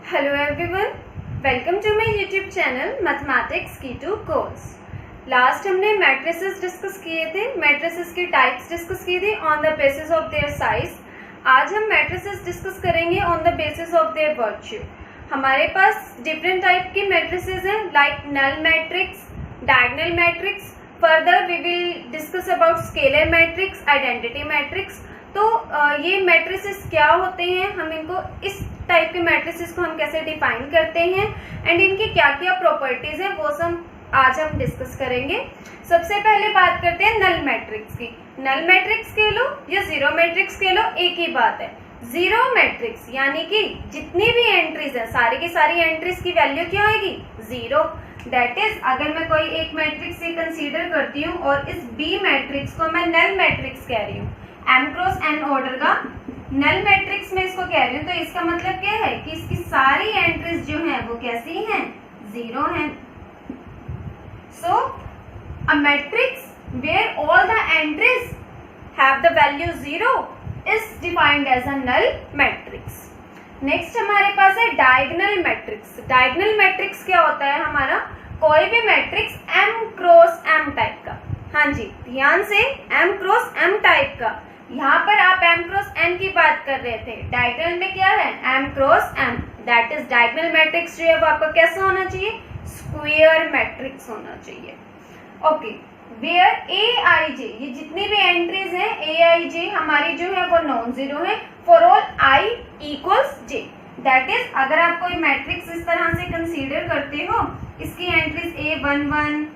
Hello everyone, welcome to my YouTube channel mathematics की two course. Last हमने matrices discuss किए थे, matrices की टाइप्स डिस्कस की थी on the basis of their size. आज हम मैट्रिसेस डिस्कस करेंगे on the basis of their virtue. हमारे पास डिफरेंट टाइप की मैट्रिसेस हैं like null matrix, diagonal matrix. Further we will discuss about scalar matrix, identity matrix. तो ये matrices क्या होते हैं, हम इनको इस टाइप के मैट्रिसेस को हम कैसे डिफाइन करते हैं एंड इनकी क्या क्या प्रॉपर्टीज हैं वो सब आज हम डिस्कस करेंगे। सबसे पहले बात करते हैं नल मैट्रिक्स की। नल मैट्रिक्स कह लो या जीरो मैट्रिक्स कह लो, एक ही बात है। जीरो मैट्रिक्स यानी कि जितनी भी एंट्रीज है सारी की सारी एंट्रीज की वैल्यू क्या आएगी, जीरो। दैट इज अगर मैं कोई एक मैट्रिक्स से कंसीडर करती हूँ और इस बी मैट्रिक्स को मैं नल मैट्रिक्स कह रही हूँ, m क्रॉस n ऑर्डर का नल मैट्रिक्स में इसको कह रही हूँ, तो इसका मतलब क्या है कि इसकी सारी एंट्रीज जो हैं वो कैसी हैं, जीरो हैं। So a matrix where all the entries have the value zero is defined as a null matrix. Next हमारे पास है डायगोनल मैट्रिक्स। डायगोनल मैट्रिक्स क्या होता है, हमारा कोई भी matrix m cross m type का। हाँ जी, ध्यान से, m क्रॉस m टाइप का। यहाँ पर आप m क्रॉस n की बात कर रहे थे, डायगोनल में क्या है, m cross m। That is diagonal matrix जो है वो आपका कैसा होना चाहिए, स्क्वायर मैट्रिक्स होना चाहिए। ओके, वेयर aij, ये जितनी भी एंट्रीज हैं aij हमारी जो है वो नॉन जीरो है for all i equals j। That is अगर आप कोई मैट्रिक्स इस तरह से कंसीडर करते हो, इसकी entries a11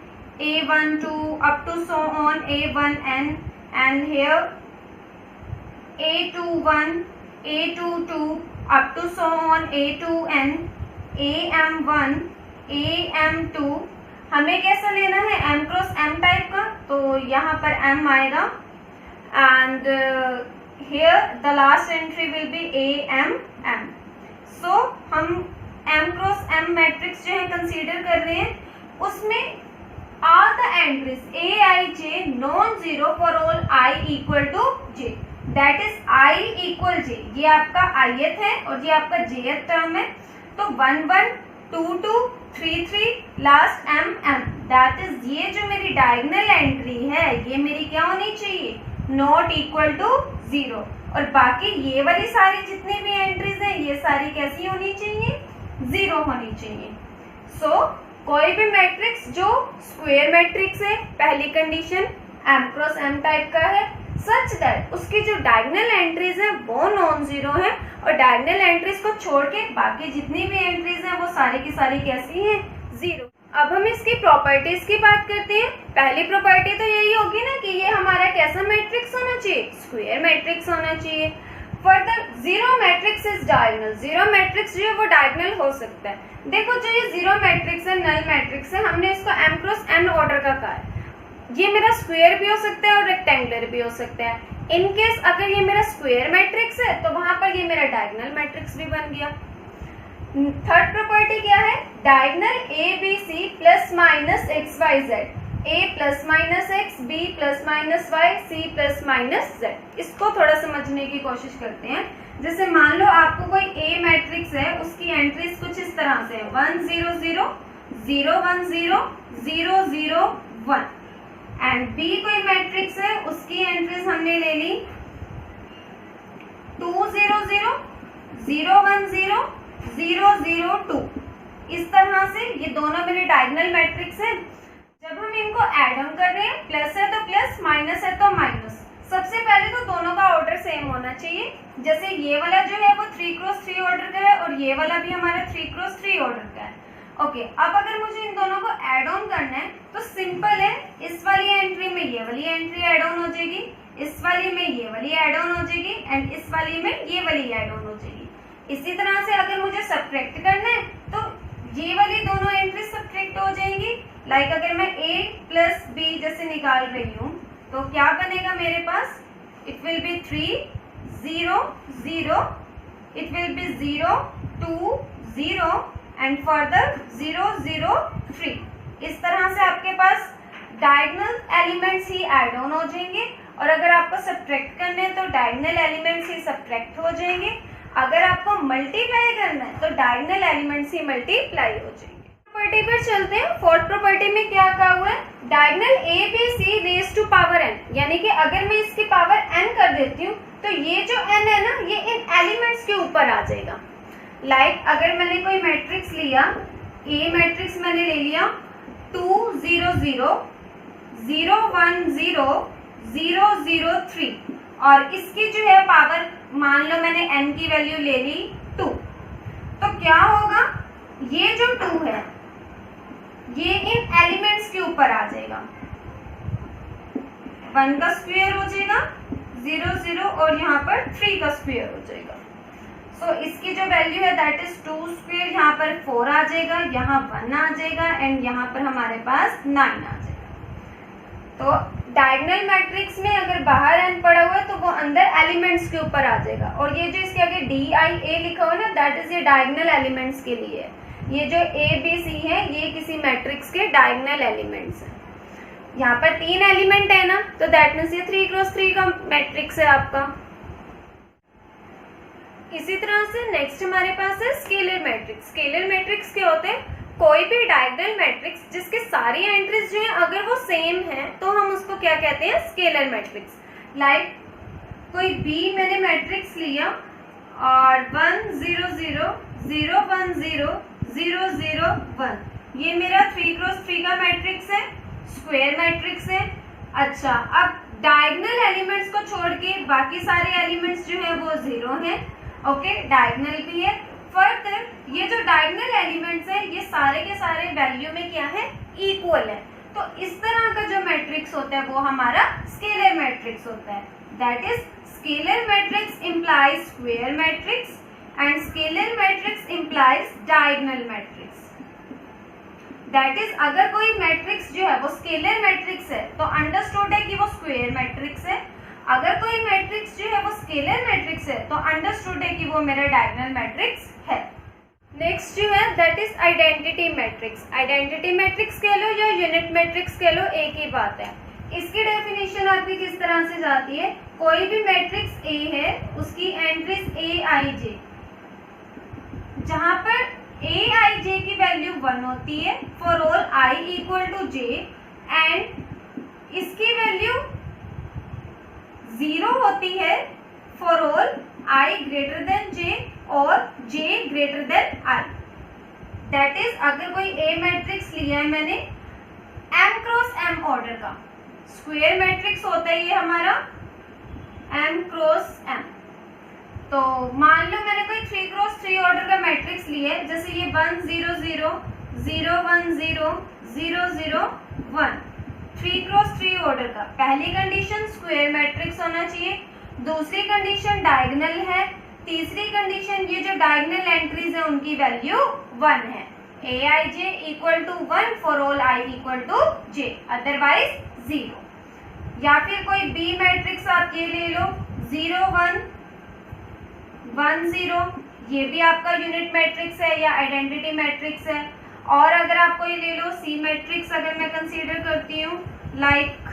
a12 up to so on a1n and here a21 a22 up to so on a2n am1 am2। हमें कैसा लेना है, m क्रॉस m टाइप का, तो यहाँ पर m आएगा and here the last entry will be am। so हम m क्रॉस m मैट्रिक्स जो है कंसीडर कर रहे हैं, उसमें all the entries aij non-zero for all I equal to j। That is I equal j, ये आपका ith है और ये आपका jth टर्म है। तो 1 1 2 2 3 3 last m m। That is ये जो मेरी डायगोनल एंट्री है ये मेरी क्या होनी चाहिए, नॉट इक्वल टू जीरो। और बाकी ये वाली सारी जितनी भी एंट्रीज हैं ये सारी कैसी होनी चाहिए, जीरो होनी चाहिए। सो कोई भी मैट्रिक्स जो स्क्वायर मैट्रिक्स है, पहली condition m cross m type का है, सच दैट उसकी जो डायगोनल एंट्रीज हैं वो नॉन जीरो है और डायगोनल एंट्रीज को छोड़ के बाकी जितनी भी एंट्रीज हैं वो सारी की सारी कैसी हैं, जीरो। अब हम इसकी प्रॉपर्टीज की बात करते हैं। पहली प्रॉपर्टी तो यही होगी ना कि ये हमारा कैसा मैट्रिक्स होना चाहिए, स्क्वायर मैट्रिक्स होना चाहिए। Further zero matrix is diagonal. Zero matrix जो है वो डायगोनल हो सकता है। देखो जो ये जीरो मैट्रिक्स है, नल मैट्रिक्स है, हमने इसको m क्रॉस n ऑर्डर का कहा है। ये मेरा स्क्वायर भी हो सकता है और रेक्टेंगुलर भी हो सकता है। इन केस अगर ये मेरा स्क्वायर मैट्रिक्स है तो वहां पर ये मेरा डायगोनल मैट्रिक्स भी बन गया। थर्ड प्रॉपर्टी क्या है, diagonal a b c plus minus x y z, a plus minus x, b plus minus y, c plus minus z। इसको थोड़ा समझने की कोशिश करते हैं। जैसे मान लो आपको कोई a मैट्रिक्स है, उसकी एंट्रीज कुछ इस तरह से 1 0 0 0 1 0 0 0 1 एंड B कोई मैट्रिक्स है, उसकी एंट्रीज हमने ले ली 2 0 0 0 1 0 0 0 2। इस तरह से ये दोनों मेरे डायगोनल मैट्रिक्स हैं। जब हम इनको ऐड ऑन कर रहे हैं, प्लस है तो प्लस, माइनस है तो माइनस, सबसे पहले तो दोनों का ऑर्डर सेम होना चाहिए। जैसे ये वाला जो है वो 3 क्रॉस 3 ऑर्डर का है और ये वाला भी हमारा 3 क्रॉस 3 ऑर्डर का है। ओके, अब अगर मुझे इन दोनों को ऐड ऑन करना है तो सिंपल है, इस वाली एंट्री में ये वाली एंट्री ऐड ऑन हो जाएगी, इस वाली में ये वाली ऐड ऑन हो जाएगी एंड इस वाली में ये वाली ऐड ऑन हो जाएगी। इसी तरह से अगर मुझे सब्ट्रैक्ट करना है तो ये वाली दोनों एंट्री सब्ट्रैक्ट हो जाएंगी। लाइक अगर मैं a प्लस b जैसे निकाल रही हूँ तो क्या बनेगा मेरे पास, it will be 3 0 0, it will be 0 2 0 and further 0 0 3। इस तरह से आपके पास डायगोनल एलिमेंट्स ही ऐड ऑन हो जाएंगे और अगर आपको सब्ट्रैक्ट करने हैं तो डायगोनल एलिमेंट्स ही सब्ट्रैक्ट हो जाएंगे। अगर आपको मल्टीप्लाई करना है तो डायगोनल एलिमेंट्स ही मल्टीप्लाई हो जाएंगे। प्रॉपर्टी पर चलते हैं। फोर्थ प्रॉपर्टी में क्या कहा हुआ है, diagonal A B C raise to power N, यानी कि अगर मैं इसकी पावर एन कर देती हूँ तो ये जो एन है ना ये इन एलिमेंट्स के ऊपर आ जाएगा। लाइक अगर मैंने कोई मैट्रिक्स लिया, ए मैट्रिक्स मैंने ले लिया 2 0 0 0 1 0 0 0 3 और इसकी जो है पावर मान लो मैंने n की वैल्यू ले ली 2, तो क्या होगा, ये जो 2 है ये इन एलिमेंट्स के ऊपर आ जाएगा, 1 का स्क्वायर हो जाएगा 0 0 और यहाँ पर 3 का स्क्वायर हो जाएगा। सो इसकी जो वैल्यू है दैट इज 2 स्क्वायर, यहाँ पर 4 आ जाएगा, यहाँ 1 आ जाएगा एंड यहाँ पर हमारे पास 9 आ जाएगा। तो डायगोनल मैट्रिक्स में अगर बाहर n पड़ा हुआ है तो वो अंदर एलिमेंट्स के ऊपर आ जाएगा, और ये जो इसके आगे DIA लिखा हुआ है ना दैट इज ये डायगोनल एलिमेंट्स के लिए है। ये जो ABC है ये किसी मैट्रिक्स के डायगोनल एलिमेंट्स हैं। यहाँ पर 3 एलिमेंट है ना, तो दैट मीन्स ये 3x3 का मैट्रिक्स है आपका। इसी तरह से नेक्स्ट हमारे पास है स्केलर मैट्रिक्स। स्केलर मैट्रिक्स क्या होते हैं, कोई भी डायगोनल मैट्रिक्स जिसके सारी एंट्रीज जो है अगर वो सेम है तो हम उसको क्या कहते हैं, स्केलर मैट्रिक्स। लाइक कोई B मैंने मैट्रिक्स लिया और 1 0 0 0 1 0 0 0 1, ये मेरा 3x3 का मैट्रिक्स है, स्क्वायर मैट्रिक्स है। अच्छा, अब डायगोनल एलिमेंट्स को छोड़ के बाकी सारे एलिमेंट्स जो है वो 0 हैं, ओके, डायगोनल भी है। फर्दर ये जो डायगोनल एलिमेंट्स है ये सारे के सारे वैल्यू में क्या है, इक्वल है। तो इस तरह का जो मैट्रिक्स होता है वो हमारा स्केलर मैट्रिक्स होता है। That is scalar matrix implies square matrix and scalar matrix implies diagonal matrix. That is अगर कोई मैट्रिक्स जो है वो स्केलर मैट्रिक्स है तो अंडरस्टूड है कि वो स्क्वायर मैट्रिक्स है। अगर कोई मैट्रिक्स जो है वो स्केलर मैट्रिक्स है तो अंडरस्टूड है कि वो मेरा डायगोनल मैट्रिक्स है। नेक्स्ट जो है that is identity matrix. Identity matrix कह लो या यूनिट मैट्रिक्स कह लो, एक ही बात है। इसकी डेफिनेशन आपकी किस तरह से जाती है, कोई भी मैट्रिक्स A है उसकी एंट्रीज AIJ, जहां पर AIJ की वैल्यू 1 होती है for all I equal to J and इसकी वैल्यू 0 होती है for all I greater than J और J greater than I। That is अगर कोई A मैट्रिक्स लिया है मैंने M क्रॉस M ऑर्डर का, स्क्वायर मैट्रिक्स होता है ये हमारा M क्रॉस M। तो मान लो मैंने कोई 3x3 ऑर्डर का मैट्रिक्स लिया है, जैसे ये 1 0 0 0 1 0 0 0 1, 3x3 ऑर्डर का। पहली कंडीशन स्क्वायर मैट्रिक्स होना चाहिए, दूसरी कंडीशन डायगोनल है, तीसरी कंडीशन ये जो डायगोनल एंट्रीज है उनकी वैल्यू 1 है। AIJ equal to 1 for all I equal to J, otherwise 0। या फिर कोई B मैट्रिक्स आप ये ले लो 0 1 1 0, ये भी आपका यूनिट मैट्रिक्स है या आइडेंटिटी मैट्रिक्स है। और अगर आप कोई ले लो C मैट्रिक्स, अगर मैं कंसीडर करती हूँ like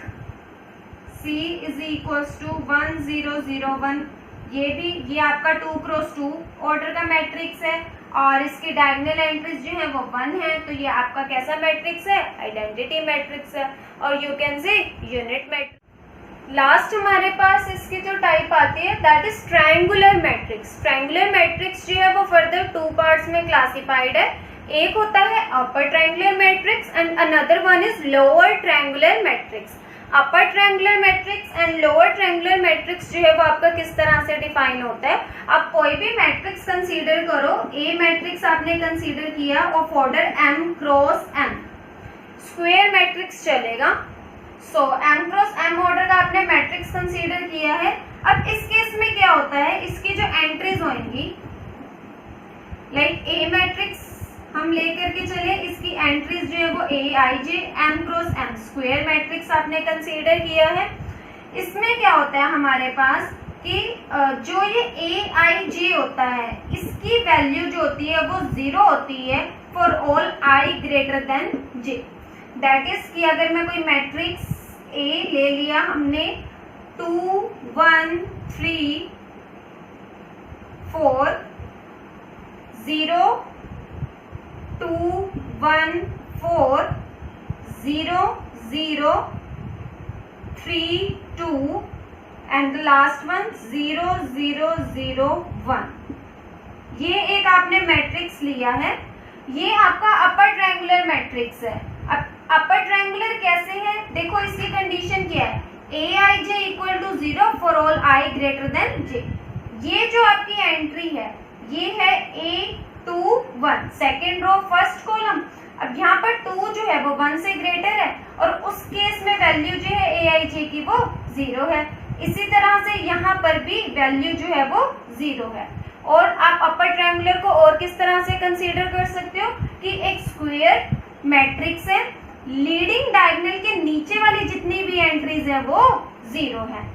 C is equals to 1 0 0 1, ये आपका 2x2 ऑर्डर का मैट्रिक्स है और इसकी डायगोनल एंट्रीज जो है वो 1 है, तो ये आपका कैसा मैट्रिक्स है, आइडेंटिटी मैट्रिक्स है और you can say unit matrix. Last हमारे पास इसकी जो टाइप आती है that is triangular matrix. Triangular matrix जो है वो फर्दर 2 पार्ट्स में क्लासिफाइड है। एक होता है upper triangular matrix and another one is lower triangular matrix. Upper triangular matrix and lower triangular matrix जो है वो आपका किस तरह से डिफाइन होता है, आप कोई भी मैट्रिक्स कंसीडर करो, A मैट्रिक्स आपने कंसीडर किया of order M cross M, square matrix चलेगा। सो M क्रॉस M ऑर्डर का आपने मैट्रिक्स कंसीडर किया है। अब इस केस में क्या होता है, इसकी जो एंट्रीज होंगी लाइक A मैट्रिक्स हम लेकर के चले, इसकी एंट्रीज जो है वो AIJ M cross M, square matrix आपने कंसीडर किया है। इसमें क्या होता है हमारे पास कि जो ये AIJ होता है इसकी वैल्यू जो होती है वो 0 होती है for all I greater than J। That is कि अगर मैं कोई मैट्रिक्स A ले लिया हमने 2 1 3 4 0 2 1 4 0 0 3 2 and the last one 0 0 0 1। ये एक आपने मैट्रिक्स लिया है, ये आपका अपर ट्रायंगुलर मैट्रिक्स है। अब अपर ट्रायंगुलर कैसे है, देखो इसकी कंडीशन क्या है, aij equal to 0 for all i greater than j। ये जो आपकी एंट्री है ये है A21 second row first column. अब यहाँ पर 2 जो है वो 1 से ग्रेटर है और उस केस में वैल्यू जो है aij की वो 0 है। इसी तरह से यहाँ पर भी वैल्यू जो है वो 0 है। और आप अपर ट्रायंगुलर को और किस तरह से कंसीडर कर सकते हो कि एक स्क्वायर मैट्रिक्स है, लीडिंग डायगोनल के नीचे वाली जितनी भी एंट्रीज है वो 0 है।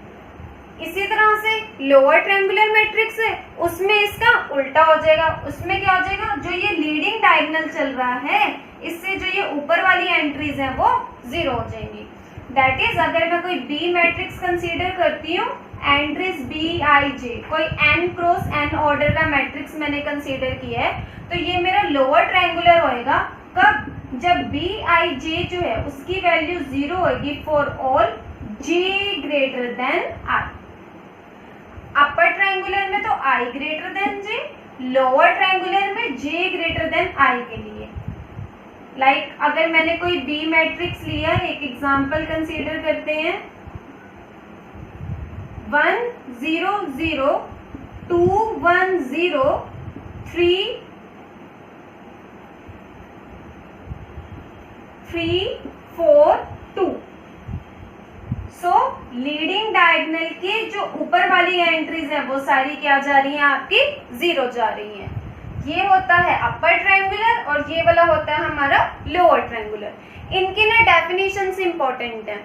इसी तरह से लोअर ट्रायंगुलर मैट्रिक्स है, उसमें इसका उल्टा हो जाएगा। उसमें क्या हो जाएगा, जो ये लीडिंग डायगोनल चल रहा है इससे जो ये ऊपर वाली एंट्रीज है वो 0 हो जाएंगी। दैट इज अगर मैं कोई बी मैट्रिक्स कंसीडर करती हूँ, एंट्रीज बी आई जे, कोई n क्रॉस n ऑर्डर का मैट्रिक्स मैंने कंसीडर किया है, तो ये मेरा लोअर ट्रायंगुलर होएगा। कब, जब बी आई जे जो है उसकी वैल्यू 0 होगी for all j greater than i। Upper triangular में तो i greater than j, lower triangular में j ग्रेटर देन i के लिए। लाइक अगर मैंने कोई बी मैट्रिक्स लिया, एक एग्जांपल कंसीडर करते हैं, 1 0 0 2 1 0 3 3 4 2। सो लीडिंग डायगोनल के जो ऊपर वाली एंट्रीज है वो सारी क्या जा रही हैं, आपकी 0 जा रही हैं। ये होता है अपर ट्रायंगुलर और ये वाला होता है हमारा लोअर ट्रायंगुलर। इनकी ना डेफिनेशंस इंपॉर्टेंट है।